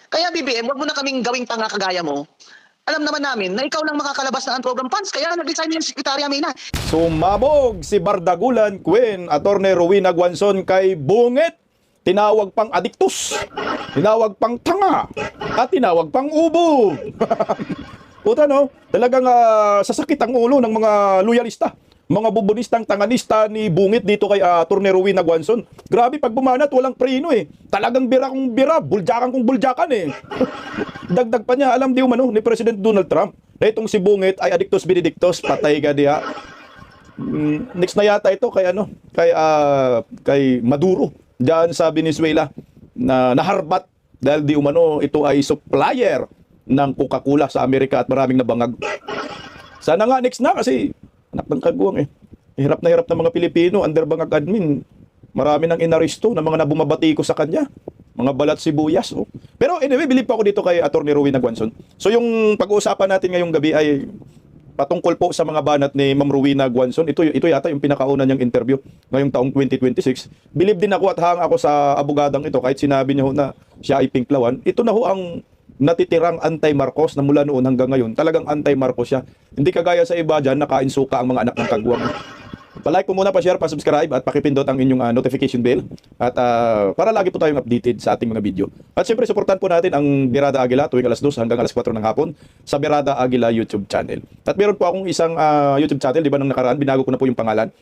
Kaya BBM, wag mo na kaming gawing tanga kagaya mo. Alam naman namin na ikaw lang makakalabas ng program funds, kaya nag-resign yung Secretary Amina. Sumabog si Bardagulan Queen, Attorney Rowena Guanzon kay Bungit. Tinawag pang adiktus, tinawag pang tanga, at tinawag pang ubo. Puta no, talagang sasakit ang ulo ng mga loyalista, mga bubonistang tanganista ni Bungit dito kay Attorney Rowena Guanzon. Grabe, pag bumanat, walang preno eh. Talagang bira kong bira, buljakan kong buljakan eh. Dagdag pa niya, alam di umano ni President Donald Trump na itong si Bungit ay adictus benedictus, patay ka diha. Next na yata ito kay kay Maduro diyan sa Venezuela na naharbat dahil di umano ito ay supplier ng Coca-Cola sa Amerika at maraming nabangag. Sana nga next na kasi anak ng kagwang eh. Hirap na hirap ng mga Pilipino under bangag admin. Marami nang inaresto na mga nabumabati ko sa kanya. Mga balat sibuyas. Oh. Pero anyway, bilib pa ako dito kay Attorney Rowena Guanzon. So yung pag-uusapan natin ngayong gabi ay patungkol po sa mga banat ni Ma'am Rowena Guanzon. Ito yata yung pinakauna niyang interview ngayong taong 2026. Bilib din ako at hang ako sa abogadang ito kahit sinabi niya ho na siya ay pinklawan. Ito na ho ang natitirang anti-Marcos na mula noon hanggang ngayon. Talagang anti-Marcos siya. Hindi kagaya sa iba dyan, nakainsuka ang mga anak ng kagwang. Pa-like po muna, pa-share, pa-subscribe at pakipindot ang inyong notification bell at para lagi po tayong updated sa ating mga video. At siyempre, supportan po natin ang Berada Aguila tuwing alas 2 hanggang alas 4 ng hapon sa Berada Aguila YouTube channel. At meron po akong isang YouTube channel, di ba nang nakaraan, binago ko na po yung pangalan.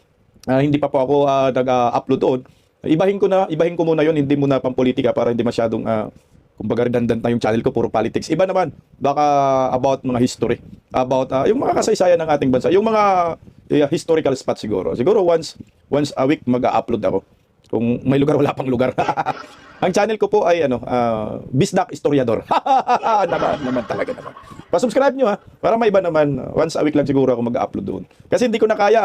Hindi pa po ako nag-upload doon. Ibahin ko muna yon, hindi muna pampolitika para hindi masyadong kumbaga redundant na yung channel ko, puro politics. Iba naman, baka about mga history, about yung mga kasaysayan ng ating bansa, yung mga historical spot siguro. Siguro once a week mag-upload ako. Kung may lugar, wala pang lugar. Ang channel ko po ay Bisdak Historiador. naman talaga naman. Pa-subscribe nyo ha, para may iba naman. Once a week lang siguro ako mag-upload doon. Kasi hindi ko na kaya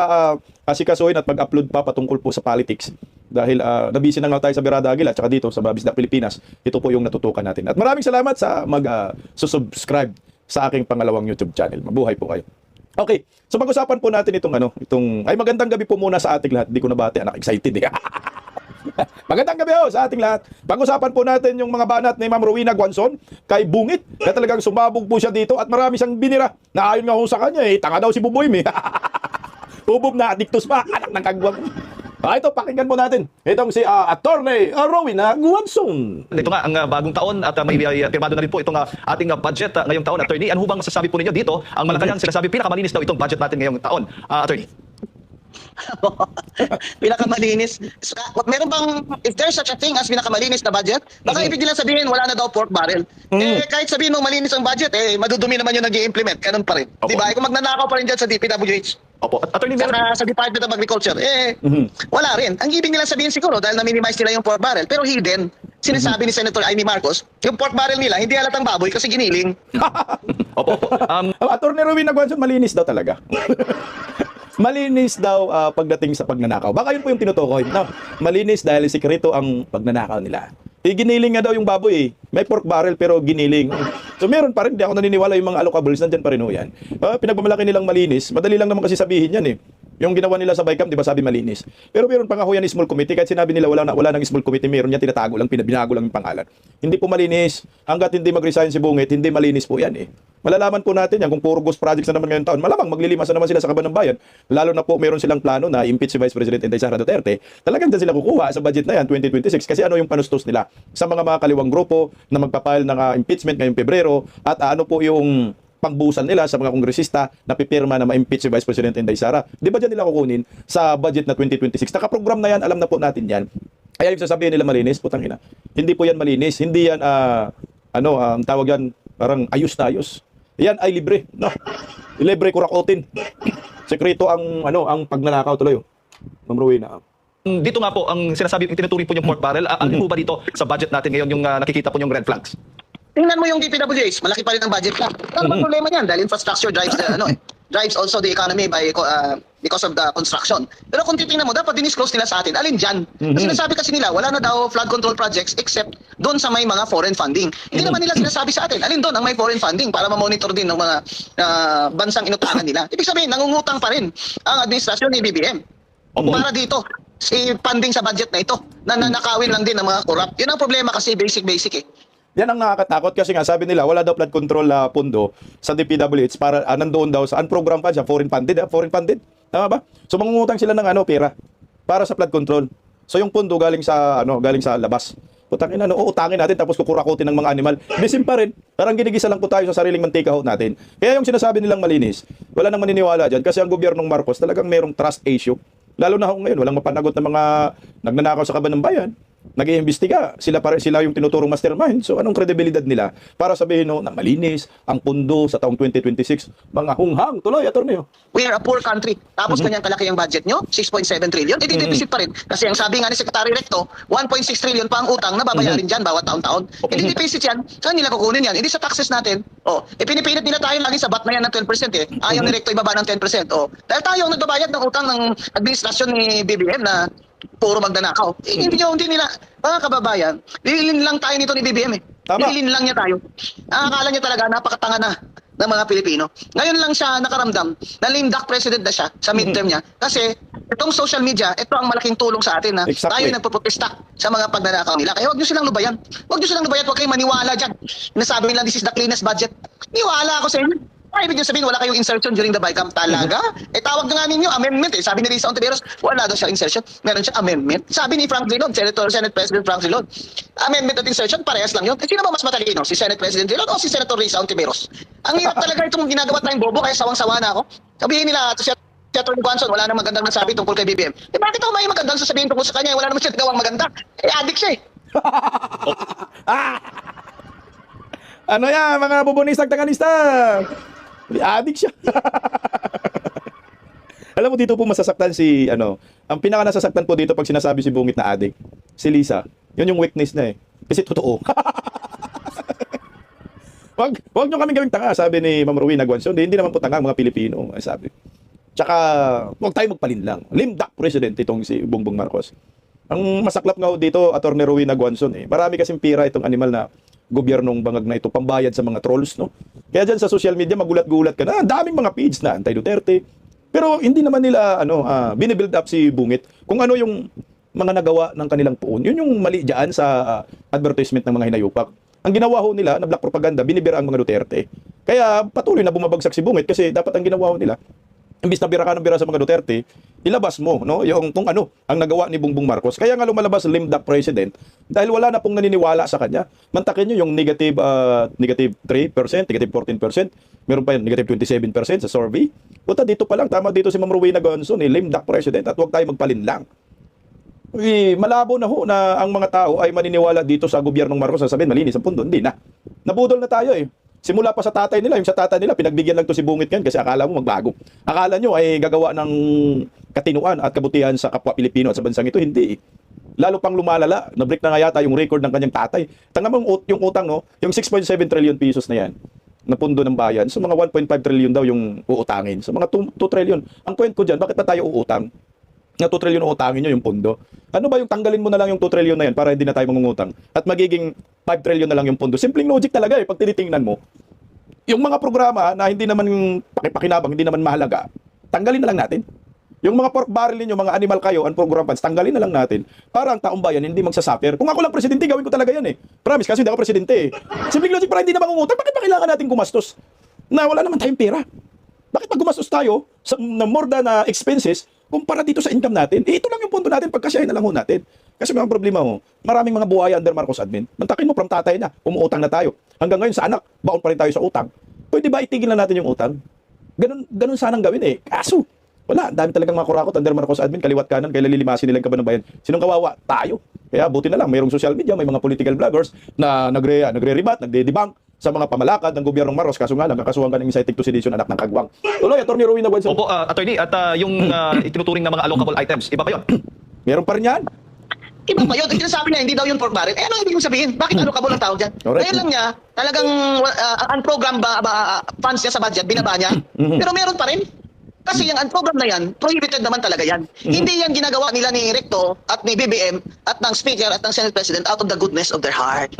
asikasuhin at mag-upload pa patungkol po sa politics. Dahil nabisi na nga tayo sa Berada Aguila at saka dito sa Bisdak Pilipinas. Ito po yung natutukan natin. At maraming salamat sa mag-subscribe sa aking pangalawang YouTube channel. Mabuhay po kayo. Okay, so pag-usapan po natin itong ay magandang gabi po muna sa ating lahat. Hindi ko nabati, anak, excited eh. Magandang gabi sa ating lahat. Pag-usapan po natin yung mga banat ni Ma'am Rowena Guanzon kay Bungit na talagang sumabog po siya dito at marami siyang binira. Na ayon nga ho sa kanya tanga daw si Buboy eh. Ubog na adiktus pa, anak ng kagwang. Ito, pakinggan po natin. Itong si Attorney Rowena Guanzon. Ito nga ang bagong taon at may pirmado na rin po itong ating budget ngayong taon, Attorney. Ano bang masasabi po ninyo dito? Ang Malacanang sinasabi pinakamalinis daw itong budget natin ngayong taon, Attorney. Pinakamalinis. Meron bang, if there's such a thing as pinakamalinis na budget, baka ibig nilang sabihin wala na daw pork barrel. Kahit sabihin mo malinis ang budget, madudumi naman yung nag-i-implement. Ganun pa rin. Di ba? Kung magnanakaw pa rin dyan sa DPWH. Opo. Attorney, Sa Department of Agriculture, wala rin. Ang ibig nilang sabihin siguro dahil na-minimize nila yung pork barrel, pero hidden. Sinasabi ni Senator Amy Marcos, yung pork barrel nila, hindi halatang baboy kasi giniling. Opo. Attorney Rowena Guanzon, malinis daw talaga. Malinis daw pagdating sa pagnanakaw. Baka yun po yung tinutukoy. No, malinis dahil sikreto ang pagnanakaw nila. Giniling nga daw yung baboy May pork barrel pero giniling. So meron pa rin, di ako naniniwala yung mga allocables, nandyan pa rin ho yan. Pinagmamalaki nilang malinis, madali lang naman kasi sabihin yan eh. Yung ginawa nila sa BICAM, di ba sabi malinis? Pero meron pa nga ho yan small committee, kahit sinabi nila wala ng small committee, meron yan, tinatago lang, binago lang yung pangalan. Hindi po malinis. Hanggat hindi mag-resign si Bungit, hindi malinis po yan eh. Malalaman po natin yan kung puro ghost projects na naman ngayong taon. Malamang maglilimasan naman sila sa kaban ng bayan. Lalo na po meron silang plano na impeach si Vice President Inday Sara Duterte. Talagang dyan sila kukuha sa budget na yan 2026 kasi ano yung panustos nila sa mga kaliwang grupo na magpapile ng impeachment ngayong Pebrero at ano po yung pangbusan nila sa mga kongresista na pipirma na ma-impeach si Vice President Inday Sara. Di ba dyan nila kukunin sa budget na 2026? Nakaprogram na yan, alam na po natin yan. Kaya yung sasabihin nila malinis, putang ina. Hindi po yan malinis. Hindi yan, ang tawag yan, parang ayos na ayos. Yan ay libre. No. Libre kurakotin. Sekreto ang pagnanakaw tuloy. Ma'am Rowena. Dito nga po, ang sinasabi, tinuturing po yung pork barrel. Ano po ba dito sa budget natin ngayon yung nakikita po yung red flags? Tingnan mo yung DPWH, malaki pa rin ang budget lang. Ano bang problema niyan? Dahil infrastructure drives drives also the economy because of the construction. Pero kung titingnan mo, dapat dinisclose nila sa atin. Alin dyan? Kasi sinasabi kasi nila, wala na daw flood control projects except doon sa may mga foreign funding. Hindi naman nila sinasabi sa atin, alin doon ang may foreign funding para ma-monitor din ng mga bansang inutangan nila. Ibig sabihin, nangungutang pa rin ang administrasyon ni BBM. Para dito, si funding sa budget na ito, na nanakawin lang din ng mga corrupt. Yun ang problema kasi basic eh. Yan ang nakakatakot kasi nga sabi nila wala daw flood control pundo sa DPWH para nandoon daw sa unprogrammed funds, foreign funded. Tama ba? So mangungutang sila ng pera para sa flood control. So yung pundo galing sa labas. Utangin utangin natin tapos kukurakutin ng mga animal. Bisim pa rin. Parang ginigisa lang po tayo sa sariling mantika ho natin. Kaya yung sinasabi nilang malinis, wala nang maniniwala diyan kasi ang gobyernong Marcos talagang merong trust issue. Lalo na ho ngayon, walang mapanagot na mga nagnanakaw sa kaban ng bayan. Nag-iimbestiga, sila yung tinuturong mastermind. So anong kredibilidad nila para sabihin na malinis ang pundo sa taong 2026? Mga hunghang tuloy, attorney. We are a poor country. Tapos kanyang kalaki ang budget nyo, 6.7 trillion. Eh, deficit pa rin. Kasi ang sabi nga ni Secretary Recto, 1.6 trillion pa ang utang na babayarin dyan bawat taon-taon. Eh, deficit yan. Saan nila kukunin yan? Hindi sa taxes natin. Pinipilit nila tayo lagi sa VAT na yan ng 12%. Ayaw ni Recto ibaba ng 10%. Dahil tayo ang nagbabayad ng utang ng administrasyon ni BBM na puro magdanakaw. Hindi nila, mga kababayan, bililin lang tayo nito ni BBM eh. Tama. Bililin lang niya tayo. Akala niya talaga napakatanga na ng mga Pilipino. Ngayon lang siya nakaramdam na lame duck president na siya sa midterm niya. Kasi itong social media, ito ang malaking tulong sa atin na tayo Exactly. nagpo-protesta sa mga pagnanakaw nila. Kaya huwag niyo silang lubayan. Huwag kayong maniwala dyan. Nasabi nila this is the cleanest budget. Niwala ako sa inyo. Ay, ibig sabihin, wala kayong insertion during the BICAM talaga? Tawag na nga ninyo, amendment eh. Sabi ni Risa Ontiveros, wala daw siya insertion. Meron siya amendment. Sabi ni Frank Drilon, Senate President Frank Drilon, amendment at insertion, parehas lang yun. Sino ba mas matalino? Si Senate President Drilon o si Senator Risa Ontiveros? Ang hirap talaga itong ginagawa tayong bobo, kaya sawang-sawa na ako. Sabihin nila, si Senator Guanzon, wala nang magandang nasabi tungkol kay BBM. Bakit ako may magandang sasabihin tungkol sa kanya? Wala naman siya nagawang maganda. Addict siya eh. Ano yan, mga bubunistag taganista? Adik siya. Alam mo dito po masasaktan ang pinaka nasasaktan po dito pag sinasabi si Bungit na adik, si Lisa. Yun yung weakness na eh. Kasi totoo. Wag nyo kaming gawing tanga, sabi ni Ma'am Rowena Guanzon. Hindi naman po tanga ang mga Pilipino, sabi. Tsaka, wag tayo magpalinlang. Lame duck president itong si Bongbong Marcos. Ang masaklap nga ho dito, Attorney Rowena Guanzon, marami kasing pira itong animal na gobyernong bangag na ito, pambayad sa mga trolls, no? Kaya dyan sa social media, magulat-gulat ka na, daming mga page na anti-Duterte. Pero hindi naman nila, binibuild up si Bungit kung ano yung mga nagawa ng kanilang puon. Yun yung mali dyan sa advertisement ng mga hinayupak. Ang ginawa ho nila na black propaganda, binibira ang mga Duterte. Kaya patuloy na bumabagsak si Bungit kasi dapat ang ginawa ho nila, imbis na bira ka ng bira sa mga Duterte, ilabas mo, no? Yung kung ano ang nagawa ni Bongbong Marcos. Kaya nga lumalabas lame duck president dahil wala na pong naniniwala sa kanya. Mantakin nyo yung negative 3%, negative 14%, meron pa yung negative 27% sa survey. Puta dito pa lang, tama dito si Ma'am Rowena Guanzon, lame duck president at huwag tayo magpalinlang. Malabo na ho na ang mga tao ay maniniwala dito sa gobyernong Marcos. Sasabihin, malinis ang pundo. Hindi na. Nabudol na tayo eh. Simula pa sa tatay nila, yung sa tatay nila, pinagbigyan lang to si Bungit yan kasi akala mo magbago. Akala nyo ay gagawa ng katinuan at kabutihan sa kapwa Pilipino at sa bansang ito, hindi. Lalo pang lumalala, na-break na nga yata yung record ng kanyang tatay. Tanga mo yung utang, no? Yung 6.7 trillion pesos na yan, na pundo ng bayan. So mga 1.5 trillion daw yung uutangin. So mga 2 trillion. Ang point ko dyan, bakit pa tayo uutang? Na 2 trillion uutangin nyo yung pundo. Ano ba yung tanggalin mo na lang yung 2 trillion na yan para hindi na tayo mangungutang? At magiging 5 trillion na lang yung pundo. Simpleng logic talaga eh, pag tinitingnan mo. Yung mga programa na hindi naman pakipakinabang, hindi naman mahalaga, tanggalin na lang natin. Yung mga pork barrel ninyo, mga animal kayo, and program funds, tanggalin na lang natin para ang taong bayan hindi magsasuffer. Kung ako lang presidente, gawin ko talaga yan eh. Promise, kasi hindi ako presidente eh. Simpleng logic para hindi na mangungutang, bakit ba kailangan natin gumastos? Na wala naman tayong pera. Bakit pag gumastos tayo na more than expenses, kumpara dito sa income natin, ito lang yung punto natin, pagkasyahin na lang ho natin. Kasi may problema ho, maraming mga buhay under Marcos admin. Mantakin mo from tatay na, umuutang na tayo. Hanggang ngayon sa anak, baon pa rin tayo sa utang. Pwede ba itigil na natin yung utang? Ganun sanang gawin eh. Kaso, wala, dami talagang mga kurakot under Marcos admin, kaliwat kanan, kaya lilimasin nila yung kaban ng bayan. Sinong kawawa? Tayo. Kaya buti na lang, mayroong social media, may mga political vloggers na nagre-rebat, nagde-debunk sa mga pamalakad ng gobyernong Marcos. Kaso nga lang, kakasuhan ka ng inciting to sedition, anak ng kagwang. Tuloy, Attorney Rowena Guanzon. Opo, attorney, at yung itinuturing na mga allocable items, iba ba yun? Meron pa rin yan. Iba pa yun. Ang sinasabi niya, hindi daw yun pork barrel. Ano ibig sabihin? Bakit allocable ang tawag dyan? Alright. Ngayon lang niya, talagang unprogrammed funds niya sa budget, binaba niya. Pero meron pa rin. Kasi yung unprogrammed na yan, prohibited naman talaga yan. Hindi yan ginagawa nila ni Recto at ni BBM at ng Speaker at ng Senate President out of the goodness of their heart.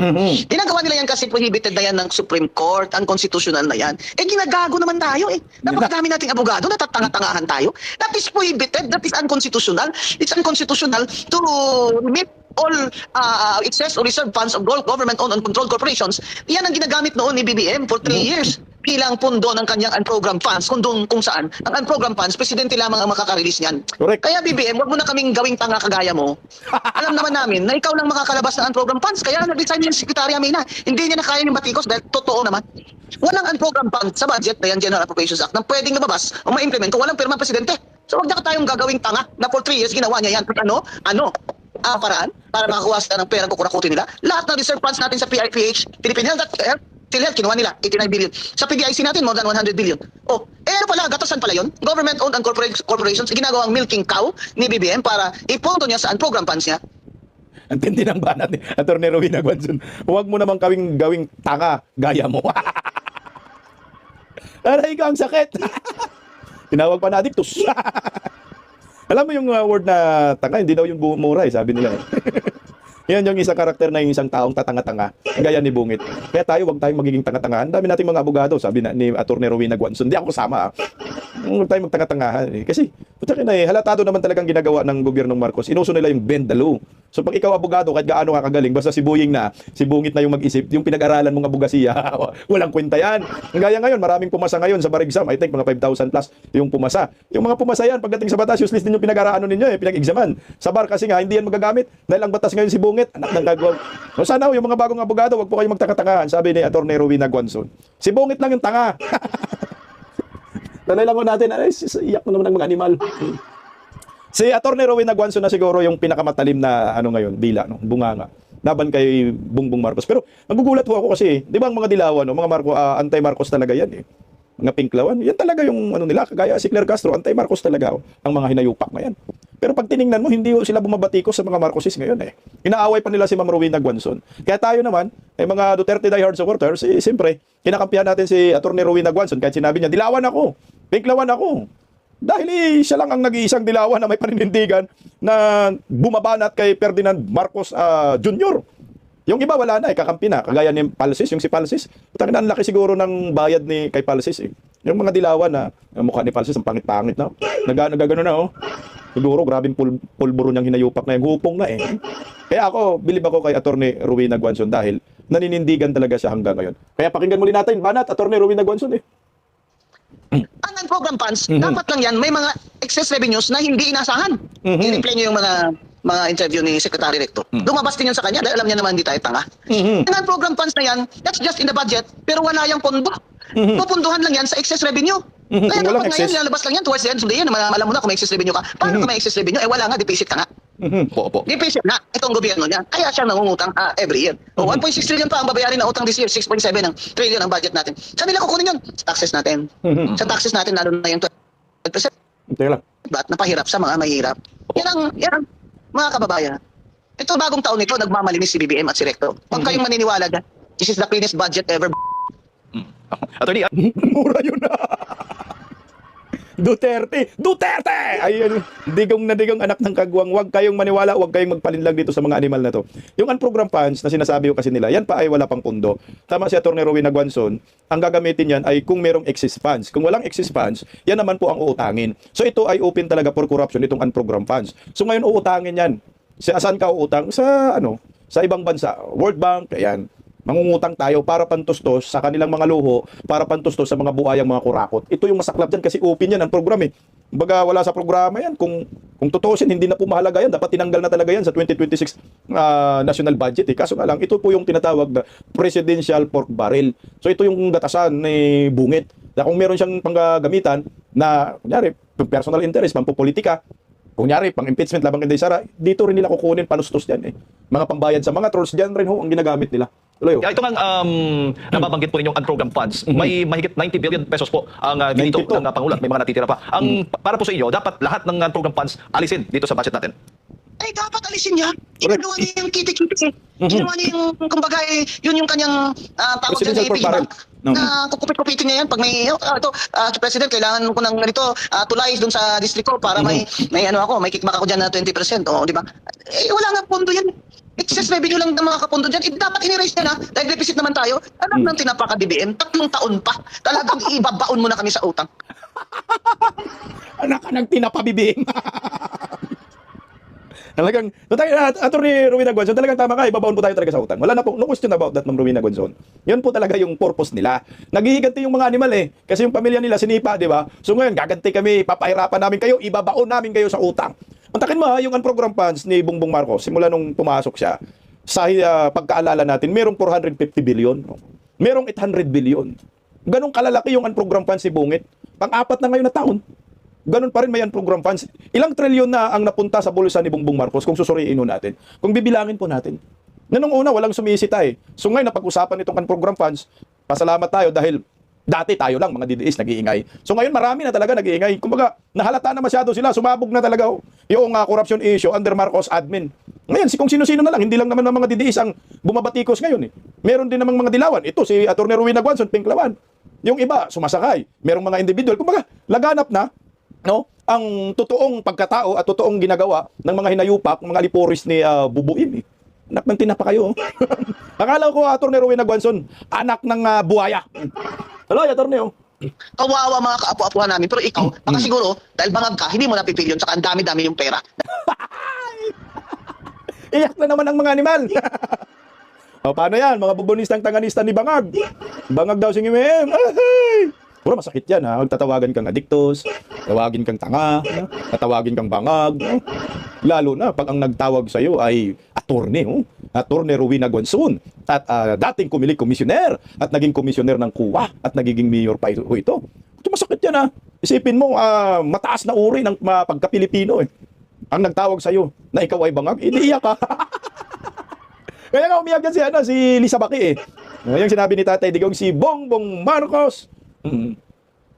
Ginagawa nila yan kasi prohibited na yan ng Supreme Court, unconstitutional na yan. Ginagago naman tayo eh. Napakadami nating abogado, natatanga-tangahan tayo. That is prohibited, that is unconstitutional. It's unconstitutional to limit all excess or reserve funds of government-owned and controlled corporations, yan ang ginagamit noon ni BBM for 3 years bilang pundo ng kanyang unprogrammed funds, kung saan ang unprogrammed funds, presidente lamang ang makaka-release niyan. Correct. Kaya BBM, wag mo na kaming gawing tanga kagaya mo. Alam naman namin na ikaw lang makakalabas ng unprogrammed funds, kaya nag-resign yung Secretary Amina. Hindi niya na kaya yung batikos dahil totoo naman. Walang unprogrammed funds sa budget na yan, General Appropriations Act, na pwedeng lumabas o ma-implement kung walang pirma ng presidente. So wag na tayong gagawing tanga na for 3 years ginawa niya yan. At paraan para makakuha sila ng pera kukurakutin nila. Lahat ng reserve funds natin sa PIPH, Philippine Health, PhilHealth, kinuha nila 89 billion. Sa PBIC natin, more than 100 billion. Ano pala, gatasan pala yun? Government-owned and corporations, ginagawang milking cow ni BBM para ipunto niya sa unprogrammed funds niya. Ang tindi ng banat ni Atty. Rowena Guanzon. Huwag mo naman gawing tanga gaya mo. Aray ka, ang sakit. Tinawag pa na adictus. Alam mo yung word na tanga, hindi daw yung mura sabi nila. Yan yung isang karakter na yung isang taong tatanga-tanga, gaya ni Bungit. Kaya tayo, wag tayong magiging tanga-tanga. Ang dami nating mga abogado, sabi ni Atty. Rowena Guanzon. Hindi ako kasama. Huwag tayong magtanga-tangahan. Kasi, halatado naman talagang ginagawa ng gobyernong Marcos. Inuso nila yung bend the law. So pag ikaw abogado, kahit gaano ka kagaling, basta si Bungit na yung mag-isip, yung pinag-aralan mong abogasiya, walang kwenta yan. Gaya ngayon, maraming pumasa ngayon sa bar exam. I think mga 5,000 plus yung pumasa. Yung mga pumasa yan, pagdating sa batas, useless din yung pinag-aralan ninyo, pinag-examan. Sa bar kasi nga, hindi yan magagamit. Dahil ang batas ngayon si Bungit, anak ng kagwag. So sana yung mga bagong abogado, wag po kayong magtaka-tangahan, sabi ni Atty. Rowena Guanzon. Si Bungit lang yung tanga. Tanay lang ko natin, iyak mo naman ng mga animal. Si Atty. Rowena Guanzon na siguro yung pinakamatalim na ngayon, dila, bunganga. Laban kay Bongbong Marcos. Pero nagugulat ho ako kasi, di ba ang mga dilawan, mga anti-Marcos talaga yan Mga pinklawan, yan talaga yung nila, kagaya si Claire Castro, anti-Marcos talaga ang mga hinayupak na yan. Pero pag tiningnan mo, hindi sila bumabatikos sa mga Marcosis ngayon Inaaway pa nila si Ma'am Rowena Guanzon. Kaya tayo naman, mga Duterte diehard supporters, siyempre, kinakampihan natin si Atty. Rowena Guanzon kahit sinabi niya, dilawan ako, pinklawan ako. Dahil siya lang ang nag-iisang dilawan na may paninindigan na bumabanat kay Ferdinand Marcos Jr. Yung iba wala na, kakampi na. Kagaya ni Palsis, yung si Palsis. Ang laki siguro ng bayad ni kay Palsis Yung mga dilawan na mukha ni Palsis, ang pangit-pangit na. Nagagano na Siguro grabing pulburo niyang hinayupak na yung hupong na Kaya bilib ako kay Atty. Rowena Guanzon dahil naninindigan talaga siya hanggang ngayon. Kaya pakinggan muli natin, banat, Atty. Rowena Guanzon Ang unprogrammed funds, dapat lang yan, may mga excess revenues na hindi inasahan. I-replay niyo yung mga interview ni Secretary Recto. Lumabas din yun sa kanya dahil alam niya naman hindi tayo tanga. Ang unprogrammed funds na yan, that's just in the budget, pero wala yung pondo. Pupunduhan lang yan sa excess revenue. Kaya Walang dapat excess. ngayon, lalabas lang yan towards the end of the year, alam mo na kung may excess revenue ka. Paano kung may excess revenue? Wala nga, deficit ka nga. Opo. Deficit na itong gobyerno niya. Kaya siya nangungutang every year. 1.6 trillion pa ang babayarin na utang this year, 6.7 ng trillion ang budget natin. Saan nila kukunin yun? Sa taxes natin. Sa taxes natin, lalo na yung 12%. Teka lang. Ba't napahirap sa mga mahirap? Yan ang mga kababayan. Ito bagong taon nito, nagmamalinis si BBM at si Recto. Huwag kayong maniniwala dyan. This is the cleanest budget ever. Attorney, Mura yun Duterte! Ayun, digong na digong anak ng kagwang. Huwag kayong maniwala, huwag kayong magpalinlang dito sa mga animal na to. Yung unprogrammed funds na sinasabi ko kasi nila, yan pa ay wala pang pundo. Tama si Atty. Rowena Guanzon, ang gagamitin yan ay kung merong excess funds. Kung walang excess funds, yan naman po ang uutangin. So ito ay open talaga for corruption, itong unprogrammed funds. So ngayon uutangin yan. Saan ka uutang? Sa ibang bansa. World Bank, ayan. Mangungutang tayo para pantustos sa kanilang mga luho, para pantustos sa mga buhayang mga kurakot. Ito yung masaklap dyan kasi open yan ang program Baga wala sa programa yan. Kung tutusin, hindi na po mahalaga yan. Dapat tinanggal na talaga yan sa 2026 national budget. Kaso nga lang, ito po yung tinatawag na presidential pork barrel. So ito yung gatasan ni Bungit. Na kung meron siyang panggagamitan na, kunyari, personal interest, pampupolitika, kunyari, pang impeachment labang kay Sara, dito rin nila kukunin panustos dyan Mga pambayad sa mga trolls dyan rin ang ginagamit nila. Ito nga nababanggit po ninyong unprogrammed funds. May mahigit 90 billion pesos po ang dito ng Pangulo. May mga natitira pa. Para po sa inyo, dapat lahat ng unprogrammed funds alisin dito sa budget natin. Ay, dapat alisin niya. Ginagawa niya yung kiti-kiti Ginawa niya yung, kumbaga, yun yung kanyang tawag dyan sa Presidential API Bank. Na kukupit-kupitin niya yan pag may, President, kailangan ko ng ganito, tulayis dun sa district ko para may kickback ako dyan na 20%. Di ba? Wala nga pondo yan. Excess revenue lang ng mga kapondo dyan. Dapat in-erase niya na dahil deficit naman tayo. Alam ng tinapaka BBM, 3 taon pa. Talagang ibabaon mo na kami sa utang. Anak ka ng tinapa, BBM. Talagang, Attorney Rowena Guanzon, talagang tama ka, ibabaon po tayo talaga sa utang. Wala na po, no question about that, Ma'am Rowena Guanzon. Yun po talaga yung purpose nila. Naghihiganti yung mga animal eh, kasi yung pamilya nila sinipa, di ba? So ngayon, gaganti kami, papahirapan namin kayo, ibabaon namin kayo sa utang. Mantakin mo ha, yung unprogrammed funds ni Bongbong Marcos, simula nung pumasok siya, sa pagkaalala natin, merong 450 billion, merong 800 billion. Ganong kalalaki yung unprogrammed funds ni Bungit. Pang-apat na ngayon na taon. Ganun pa rin may unprogrammed funds. Ilang trilyon na ang napunta sa bulsa ni Bongbong Marcos kung susuriin natin. Kung bibilangin po natin. Na nung una, walang sumisita eh. So ngayon, napag-usapan itong unprogrammed funds, pasalamat tayo dahil dati tayo lang, mga DDS, nag-iingay. So ngayon, marami na talaga nag-iingay. Kumbaga, nahalata na masyado sila. Sumabog na talaga yung corruption issue under Marcos admin. Ngayon, kung sino-sino na lang, hindi lang naman ng mga DDS ang bumabatikos ngayon eh. Meron din namang mga dilawan. Ito, si Atty. Rowena Guanzon, Pinklawan. Yung iba, sumasakay. Merong mga individual. Kumbaga, laganap na ang totoong pagkatao at totoong ginagawa ng mga hinayupak, mga liporis ni Bubuin. Anak ng tinapa kayo. Akala ko, Atty. Rowena Guanzon, anak ng buhaya. Hello, Atty. Kawawa mga kaapu-apuhan namin. Pero ikaw, baka siguro, dahil bangag ka, hindi mo napipil yun, saka ang dami-dami yung pera. Iyak na naman ang mga animal. O, paano yan? Mga bubonistang tanganista ni Bangag. Bangag daw si Ngimem. Puro masakit yan ha. Tatawagan kang adiktos, tawagin kang tanga, tatawagin kang bangag. Lalo na pag ang nagtawag sa iyo ay attorney, Attorney Rowena Guanzon. At dating komisyoner at naging komisyoner ng KUA at nagiging mayor pa ito. Ito masakit yan ha. Isipin mo, mataas na uri ng pagka-Pilipino eh. Ang nagtawag sa iyo na ikaw ay bangag, iiyak ka. Kaya nga umiyak yan si Lisa Baki eh. Yung sinabi ni Tatay Digong, si Bongbong Marcos,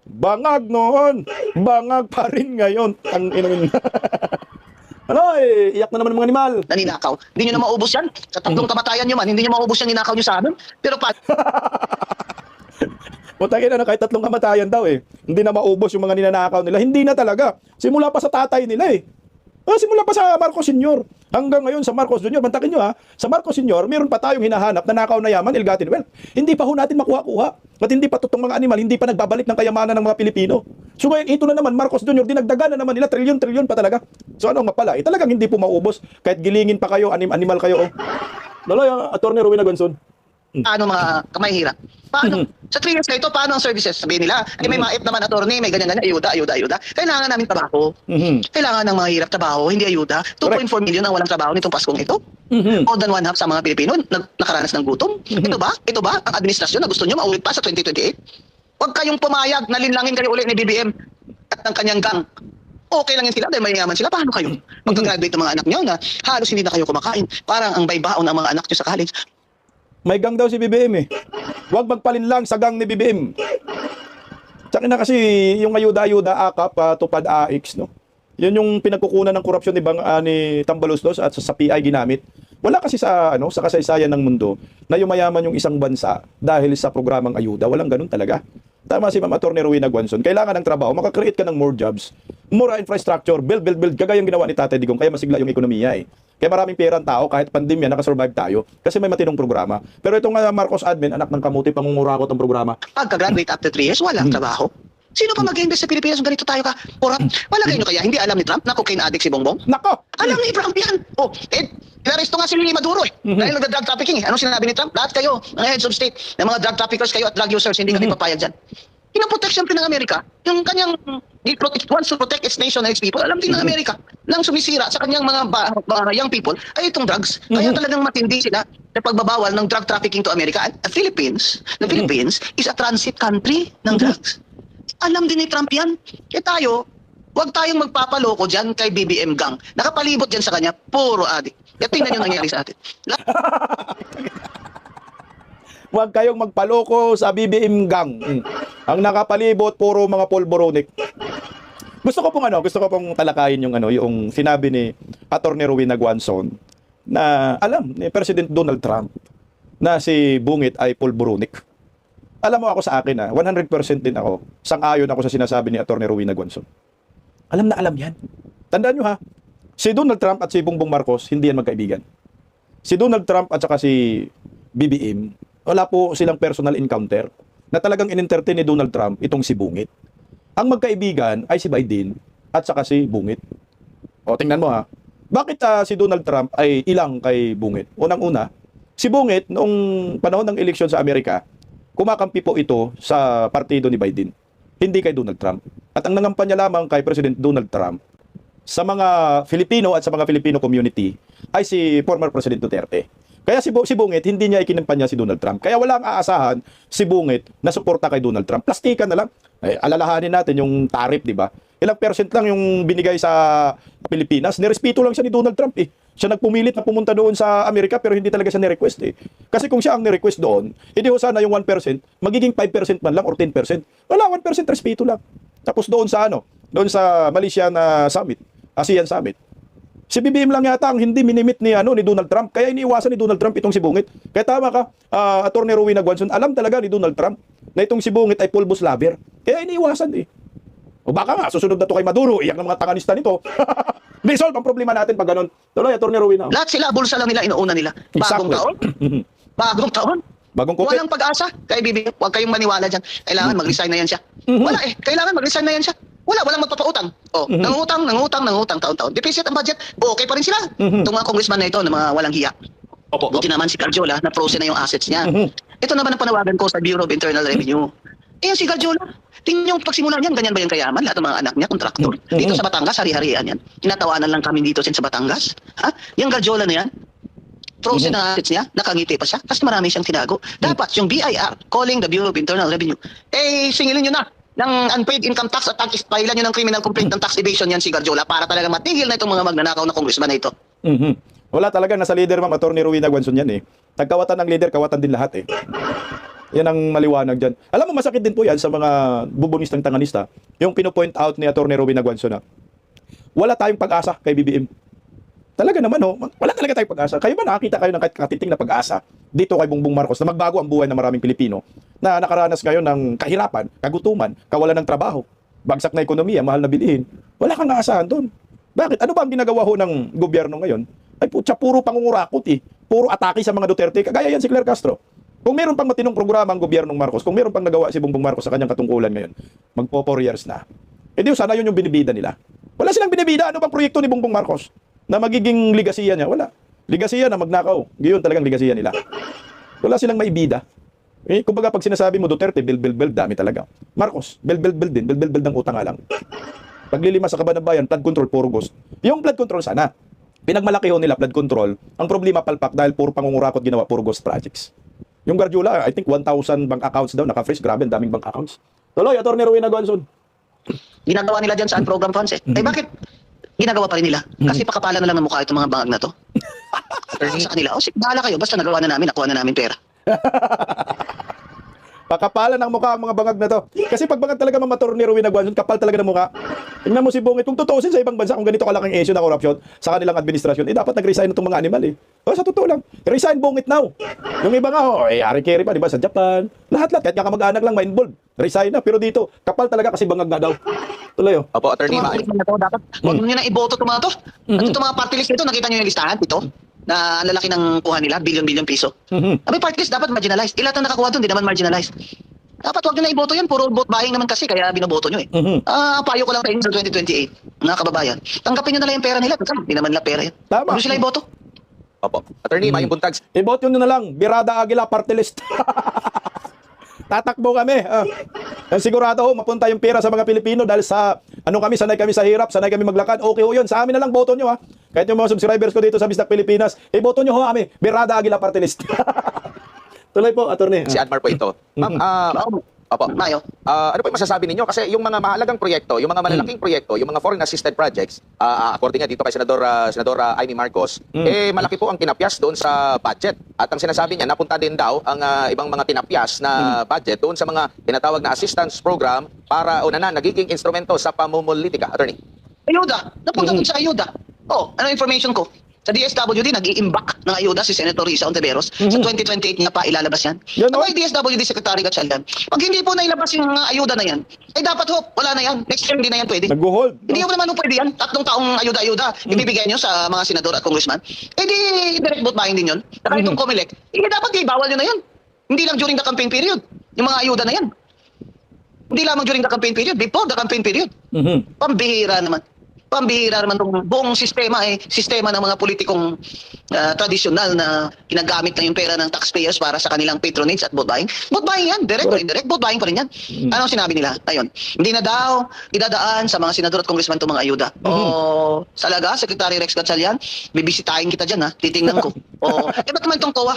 bangag noon, bangag pa rin ngayon. Ang inumin. Ano eh, iyak na naman ng mga animal. Naninakaw. Hindi nyo na maubos yan. Sa tatlong kamatayan nyo man, hindi nyo maubos yung ninakaw nyo sa amin. Pero Mutangin na kahit 3 kamatayan daw eh. Hindi na maubos yung mga ninanakaw nila. Hindi na talaga. Simula pa sa tatay nila eh. Simula pa sa Marcos Sr. Hanggang ngayon sa Marcos Jr. Bantakin nyo ha, sa Marcos Sr. meron pa tayong hinahanap na nakaw na yaman, ill-gotten wealth. Hindi pa ho natin makuha-kuha. At hindi pa totong mga animal, hindi pa nagbabalik ng kayamanan ng mga Pilipino. So ngayon, ito na naman, Marcos Jr., dinagdagan na naman nila, trilyon-trilyon pa talaga. So ano nga pala, talagang hindi po maubos. Kahit gilingin pa kayo, animal kayo. Laloy, Atty. Rowena Guanzon. paano mga kamay hirap? Paano? Sa 3 years na ito, paano ang services? Sabihin nila, ay may maip naman attorney, may ganyan-ganyan, ayuda. Kailangan namin trabaho. Kailangan ng mga hirap trabaho, hindi ayuda. 2.4 million ang walang trabaho nitong Paskong ito. More than 1/2 sa mga Pilipino nakaranas ng gutom. Ito ba ang administrasyon na gusto nyo maulit pa sa 2028? Huwag kayong pumayag na linlangin kayo ulit ni BBM at ng kanyang gang. Okay lang yun sila dahil mayayaman sila. Paano kayo? Magka-graduate ng mga anak nyo na halos hindi na kayo kumakain. Parang ang baybaon ng mga anak nyo sa college. May gang daw si BBM eh. Huwag magpalinlang sa gang ni BBM. Tsaka na kasi yung ayuda-ayuda, AKAP, tupad AX, no? Yun yung pinagkukunan ng korupsyon ni Tambaloslos at sa PI ginamit. Wala kasi sa kasaysayan ng mundo na yumayaman yung isang bansa dahil sa programang ayuda. Walang ganun talaga. Tama si Ma'am Atty. Rowena Guanzon. Kailangan ng trabaho, makakreate ka ng more jobs, more infrastructure, build. Kagaya yung ginawa ni Tatay Digong, kaya masigla yung ekonomiya eh. Kaya maraming pera ang tao, kahit pandemya, nakasurvive tayo kasi may matinong programa. Pero itong Marcos admin, anak ng kamuti, pangungurakot ang programa. Pagka-graduate after 3 years, walang trabaho. Sino pa mag-invest sa Pilipinas kung ganito tayo ka? Wala kayo kaya, hindi alam ni Trump na cocaine addict si Bongbong? Nako! Alam ni Trump yan. Inaresto nga si Maduro eh. Dahil nagda-drug trafficking eh. Anong sinabi ni Trump? Lahat kayo, mga heads of state, ng mga drug traffickers kayo at drug users, hindi kami papayag dyan. Pinaprotect siyempre ng Amerika, yung kanyang it wants to protect its nation and its people. Alam din ng Amerika, nang sumisira sa kanyang mga young people ay itong drugs. Kaya talagang matindi sila sa pagbabawal ng drug trafficking to America. At the Philippines is a transit country ng drugs. Alam din ni Trump yan. Kaya tayo, huwag tayong magpapaloko dyan kay BBM gang. Nakapalibot dyan sa kanya, puro adik. Kaya tingnan yung nangyari sa atin. Huwag kayong magpaloko sa BBM gang. Ang nakapalibot, puro mga polboronic. Gusto ko pong talakayin yung sinabi ni Atty. Rowena Guanzon na alam ni President Donald Trump na si Bungit ay polboronic. Alam mo ako sa akin 100% din ako. Sang-ayon ako sa sinasabi ni Atty. Rowena Guanzon. Alam na alam yan. Tandaan nyo ha, si Donald Trump at si Bongbong Marcos, hindi yan magkaibigan. Si Donald Trump at saka si BBM, wala po silang personal encounter na talagang in-entertain ni Donald Trump itong si Bungit. Ang magkaibigan ay si Biden at saka si Bungit. O, tingnan mo ha. Bakit si Donald Trump ay ilang kay Bungit? Unang-una, si Bungit noong panahon ng eleksyon sa Amerika, kumakampi po ito sa partido ni Biden, hindi kay Donald Trump. At ang nangampanya lamang kay President Donald Trump sa mga Filipino at sa mga Filipino community ay si former President Duterte. Kaya si Bungit, hindi niya ikinampanya si Donald Trump. Kaya walang aasahan si Bungit na suporta kay Donald Trump. Plastikan na lang. Alalahanin natin yung tariff, di ba? Ilang percent lang yung binigay sa Pilipinas. Nirespeto lang siya ni Donald Trump eh. Siya nagpumilit na pumunta doon sa Amerika pero hindi talaga siya nirequest eh. Kasi kung siya ang nirequest doon, hindi ho sana yung 1%, magiging 5% man lang or 10%. Wala, 1% respeto lang. Tapos doon sa doon sa Malaysia na summit, ASEAN summit. Si BBM lang yata ang hindi minimit ni Donald Trump. Kaya iniiwasan ni Donald Trump itong si Bungit. Kaya tama ka, Attorney Rowena Guanzon, alam talaga ni Donald Trump na itong si Bungit ay pulbos lover. Kaya iniiwasan eh. O baka nga, susunod na to kay Maduro, iyak ng mga tanganista nito. May solve ang problema natin pag ganun. Tuloy, Attorney Rowena. Lahat sila, bulsa lang nila, inuuna nila. Bagong Exactly. taon. Bagong taon. Bagong kupit. Walang pag-asa. Kaya BBM, huwag kayong maniwala dyan. Kailangan mag-resign na yan siya. Wala eh. Kailangan mag-resign na yan siya. Walang magpapautang. Nangutang taon-taon. Deficit ang budget. Okay pa rin sila. Itong mga congressman na ito, na mga walang hiya. Opo. Buti naman si Garjola, na-frozen na yung assets niya. Ito naman ang panawagan ko sa Bureau of Internal Revenue. Yung si Garjola, tingnan yung pagsimula niyan, ganyan ba yung kayaman? Lahat ng mga anak niya, kontraktor. Dito sa Batangas, hari-harian yan. Tinatawanan lang kami dito sa Batangas. Ha? Yung Garjola na yan, frozen na assets niya, nakangiti pa siya, kasi marami siyang tinago. Dapat yung BIR, calling the Bureau of Internal Revenue, singilin nyo na ng unpaid income tax at tagispailan nyo ng criminal complaint ng tax evasion yan si Garjola para talaga matigil na itong mga magnanakaw na congressman na ito. Wala talaga, nasa leader, Ma'am Attorney Rowena Guanzon yan eh. Tagkawatan ng leader, kawatan din lahat eh. Yan ang maliwanag dyan. Alam mo, masakit din po yan sa mga bubonistang tanganista. Yung pinopoint out ni Attorney Rowena Guanzon na wala tayong pag-asa kay BBM. Talaga naman, wala talaga tayong pag-asa. Kayo ba nakakita kayo ng katiting na pag-asa dito kay Bongbong Marcos na magbago ang buhay ng maraming Pilipino na nakaranas ngayon ng kahirapan, kagutuman, kawalan ng trabaho, bagsak na ekonomiya, mahal na bilihin? Wala kang aasahan doon. Bakit? Ano ba ang ginagawa ho ng gobyerno ngayon? Ay putya, puro pangungurakot eh. Puro atake sa mga Duterte. Kagaya yan si Claire Castro. Kung meron pang matinong programa ang gobyernong Marcos, kung meron pang nagawa si Bongbong Marcos sa kanyang katungkulan ngayon, magpo 4 years na. Eh di sana yun yung binibida nila. Wala silang binibida. Ano bang proyekto ni Bongbong Marcos na magiging ligasiya niya? Wala. Ligasiya na magnakaw. Giyon talagang ligasiya nila. Wala silang maibida. Kumbaga pag sinasabi mo Duterte, build, dami talaga. Marcos, build din. Build ng utang nga lang. Paglilima sa kaban ng bayan, flood control, puro ghost. Yung flood control sana. Pinagmalaki ho nila flood control. Ang problema palpak dahil puro pangungurakot ginawa, puro ghost projects. Yung Garjola, I think 1,000 bank accounts daw, naka-freeze. Grabe, daming bank accounts. Tuloy, Attorney Rowena Guanzon. Ginagawa nila dyan sa program funds eh. Bakit? Ginagawa pa rin nila. Kasi pakapala na lang ng mukha itong mga bangag na to. Sa kanila, sige, bahala kayo. Basta nagawa na namin, nakuha na namin pera. Pakapalan ng mukha ang mga bangag na to. Kasi pag bangag talaga Ma'am Attorney Rowena Guanzon, kapal talaga ng mukha. Tingnan mo si Bungit, kung tutuusin sa ibang bansa, kung ganito kalaking issue na korupsyon sa kanilang administrasyon, dapat nag-resign itong mga animal eh. Sa totoo lang, resign Bungit now. Yung iba nga, Harry Carey pa, di ba, sa Japan. Lahat-lahat, kahit kamag-anak lang ma-involved. Resign na, pero dito, kapal talaga kasi bangag na daw. Tuloy oh. Opo, Attorney Itong mga congressman na to, dapat, huwag nyo na iboto itong mga to. At itong mga party list nito, nakita nyo yung listahan, ito, na ang lalaki ng kuha nila, billion piso. Abi party list dapat marginalized. Ilan ang nakakuha doon, di naman marginalized. Dapat wag nyo na iboto yan. Puro vote buying naman kasi, kaya binoboto nyo eh. Payo ko lang tayo sa 2028, mga kababayan. Tanggapin nyo na lang yung pera nila. Hindi naman nila pera yan. Tama. Huwag nyo sila iboto. Opo. Attorney, Mayong Buntag. I-vote yun na lang, Birada Aguila party list. Tatakbo kami. Sigurado ho, mapunta yung pera sa mga Pilipino dahil sa, sanay kami sa hirap, sanay kami maglakad. Okay ho yun, sa amin na lang boto nyo ha. Kahit yung mga subscribers ko dito sa Bistak Pilipinas, boto nyo ho kami, Birada Aguila party list. Tuloy po, Attorney. Si Admar po ito. Ma'am, opo. Mayo. Ano po yung masasabi ninyo? Kasi yung mga mahalagang proyekto, yung mga malalaking proyekto, yung mga foreign assisted projects, according nga dito kay Senadora Amy Marcos, malaki po ang tinapyas doon sa budget. At ang sinasabi niya, napunta din daw ang ibang mga tinapyas na budget doon sa mga tinatawag na assistance program para nagiging instrumento sa pamumulitika. Attorney. Ayuda. Napunta dun sa ayuda. Ano information ko? Sa DSWD, nag-i-imbak ng ayuda si Senator Risa Ontiveros. Sa 2028 niya pa ilalabas yan. Yan, Ako ay DSWD Secretary Gatchalian. Pag hindi po nailabas yung ayuda na yan, ay dapat wala na yan. Next year hindi na yan pwede. Nag-hold. Hindi ko naman pwede yan. 3 taong ayuda-ayuda. Ibibigay nyo sa mga senador at congressman. Di direct vote buying din yun. Saka itong COMELEC. Dapat bawal nyo na yan. Hindi lang during the campaign period. Yung mga ayuda na yan. Hindi lamang during the campaign period. Before the campaign period. Pambihira naman. Pambihira naman itong buong sistema sistema ng mga politikong tradisyonal na ginagamit na yung pera ng taxpayers para sa kanilang patronage at vote buying. Vote buying yan, direct or indirect, vote buying pa rin yan. Ano ang sinabi nila? Ayun, hindi na daw idadaan sa mga senador at congressman itong mga ayuda. O, salaga, Secretary Rex Gatchalian, bibisitahin kita dyan ha, titingnan ko. O, ba't naman itong COA?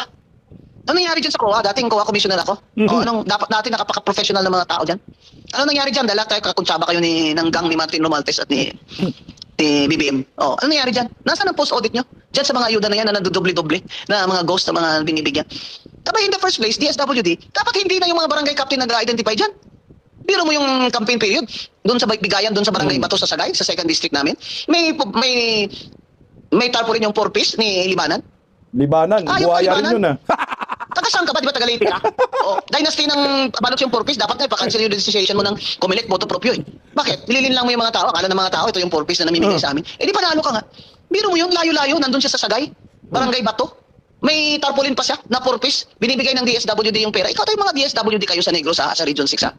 Ano nangyari dyan sa COA? Dating COA commissioner ako. O, anong dapat natin nakapaka-professional ng mga tao dyan? Ano nangyari dyan? Dahil tayo kakuntsaba kayo ng gang ni Martin Romualdez at ni BBM. Oh, ano nangyari dyan? Nasaan ang post-audit nyo? Dyan sa mga ayuda na yan na nadudoble-doble na mga ghost na mga binibigyan. Tapos in the first place, DSWD, dapat hindi na yung mga barangay captain nag-identify dyan. Biro mo yung campaign period, doon sa Bigayan, doon sa barangay Bato sa Sagay, sa 2nd district namin. May tarpaulin yung 4-piece ni Libanan. Libanan, buhaya rin yun ah. Taga saan ka ba? Di ba taga Leyte ka? Oo. Dynasty ng balot yung 4-piece, dapat na ipa-cancel yung registration mo ng Comelec, boto proprio eh. Bakit? Nililin lang mo yung mga tao, akala ng mga tao, ito yung 4-piece na namimigay sa amin. Eh di panalo ka nga. Biro mo yun, layo-layo, nandun siya sa Sagay, barangay Bato. May tarpaulin pa siya na 4-piece, binibigay ng DSWD yung pera. Ikaw tayo mga DSWD kayo sa Negros sa Region 6 ha.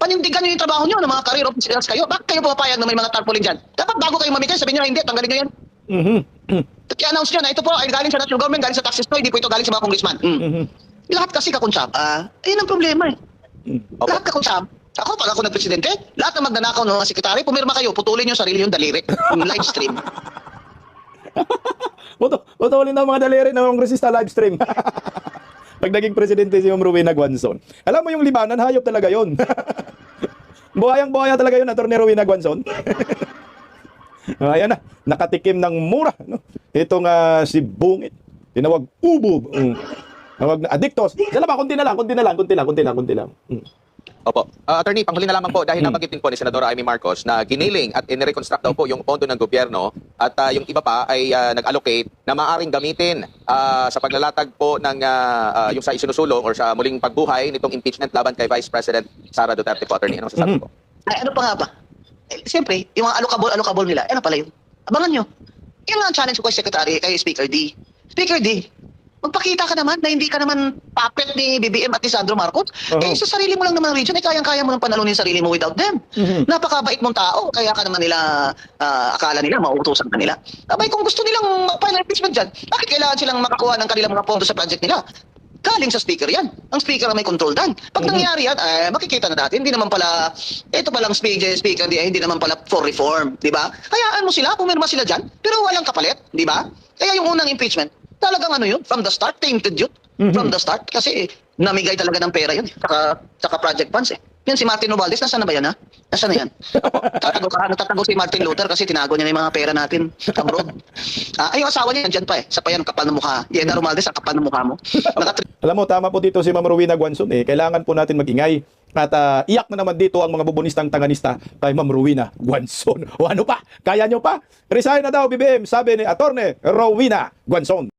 Panindigan nyo yung trabaho nyo ng mga career officers kayo. Bakit kayo pumapayag na may mga tarpaulin dyan? Dapat bago kayo mamigay, sabihin nyo hindi, tanggalin nyo yan. I-announce nyo na ito po ay galing sa national government, galing sa taxes po, hindi po ito galing sa mga congressman. Lahat kasi kakuntsaba, ayun ang problema eh. Lahat kakuntsaba. Ako, pag ako nagpresidente, lahat na magnanakaw ng mga sekretary, pumirma kayo, putulin yung sarili yung daliri, yung live stream. Putulin na mga daliri ng kongresista live stream. Pag naging presidente si Ma'am Rowena Guanzon. Alam mo yung Libanan, hayop talaga yon. Buhayang-buhaya talaga yun, Atty. Rowena Guanzon. Ayan na, nakatikim ng mura. No? Itong si Bungit. Tinawag ubo. Tawag na adiktos. Dala ba, kunti lang. Opo. Attorney, panghuli na lamang po dahil nabanggit din po ni Senadora Amy Marcos na giniling at inireconstruct daw po yung pondo ng gobyerno at yung iba pa ay nag-allocate na maaaring gamitin sa paglalatag po ng yung sa isinusulong or sa muling pagbuhay nitong impeachment laban kay Vice President Sara Duterte po. Attorney, anong sasabi po? Ay, ano pa nga ba? Siyempre, yung mga allocable nila, ano pala yun? Abangan nyo. Yan nga ang challenge ko kay Secretary, kay Speaker D. Speaker D, magpakita ka naman na hindi ka naman puppet ni BBM at ni Sandro Marcos. Eh, sa sarili mo lang naman region, kayang-kaya mo nang panalunin sarili mo without them. Napakabait mong tao, kaya ka naman nila, akala nila, mauutosan ka nila. Abay, kung gusto nilang mag-file impeachment dyan, bakit kailangan silang makakuha ng kanilang mga pondo sa project nila? Galing sa speaker yan. Ang speaker ang may control dan. Pag nangyari yan, makikita na natin, hindi naman pala, ito palang speaker, hindi naman pala for reform, di ba? Hayaan mo sila, pumirma sila dyan, pero walang kapalit, di ba? Kaya yung unang impeachment, talagang ano yun, from the start, tainted yun. From the start, kasi namigay talaga ng pera yun, saka project funds eh. Yan si Martin Romualdez, nasaan na ba yan ha? Nasaan na yan? Tatago si Martin Luther kasi tinago niya na yung mga pera natin abroad. Ay, yung asawa niya, dyan pa eh. Sa pa yan, kapal ng mukha. Yena Romualdez, ang kapal ng mukha mo. Alam mo, tama po dito si Ma'am Rowena Guanzon eh. Kailangan po natin magingay. At iyak na naman dito ang mga bubunistang tanganista kay Ma'am Rowena Guanzon. O ano pa? Kaya nyo pa? Resign na daw, BBM, sabi ni Atty. Rowena Guanzon.